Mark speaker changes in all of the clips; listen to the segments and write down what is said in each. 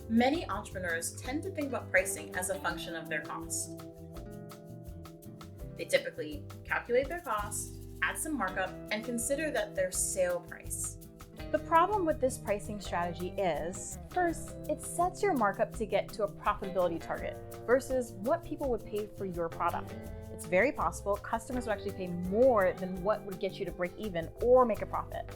Speaker 1: Many entrepreneurs tend to think about pricing as a function of their cost. They typically calculate their cost, add some markup, and consider that their sale price.
Speaker 2: The problem with this pricing strategy is, first, it sets your markup to get to a profitability target versus what people would pay for your product. It's very possible customers would actually pay more than what would get you to break even or make a profit.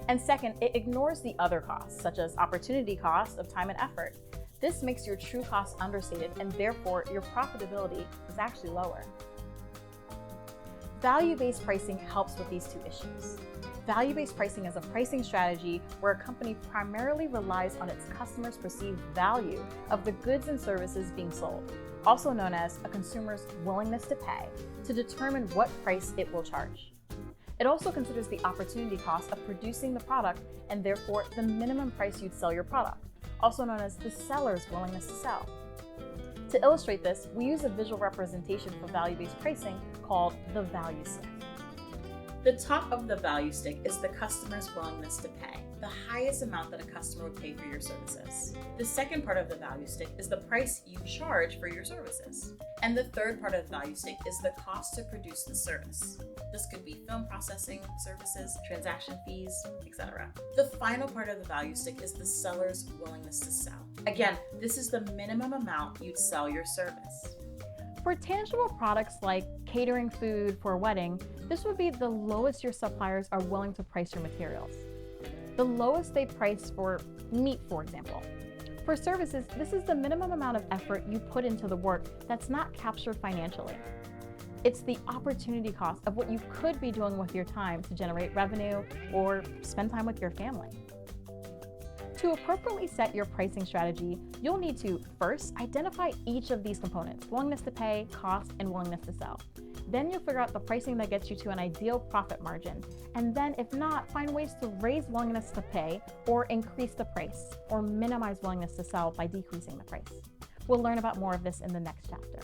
Speaker 2: And second, it ignores the other costs, such as opportunity costs of time and effort. This makes your true costs understated, and therefore your profitability is actually lower. Value-based pricing helps with these two issues. Value-based pricing is a pricing strategy where a company primarily relies on its customers' perceived value of the goods and services being sold, also known as a consumer's willingness to pay, to determine what price it will charge. It also considers the opportunity cost of producing the product and therefore the minimum price you'd sell your product, also known as the seller's willingness to sell. To illustrate this, we use a visual representation for value-based pricing called the value stick.
Speaker 1: The top of the value stick is the customer's willingness to pay, the highest amount that a customer would pay for your services. The second part of the value stick is the price you charge for your services. And the third part of the value stick is the cost to produce the service. This could be film processing services, transaction fees, etc. The final part of the value stick is the seller's willingness to sell. Again, this is the minimum amount you'd sell your service.
Speaker 2: For tangible products like catering food for a wedding, this would be the lowest your suppliers are willing to price your materials. The lowest they price for meat, for example. For services, this is the minimum amount of effort you put into the work that's not captured financially. It's the opportunity cost of what you could be doing with your time to generate revenue or spend time with your family. To appropriately set your pricing strategy, you'll need to first identify each of these components: willingness to pay, cost, and willingness to sell. Then you'll figure out the pricing that gets you to an ideal profit margin. And then if not, find ways to raise willingness to pay or increase the price, or minimize willingness to sell by decreasing the price. We'll learn about more of this in the next chapter.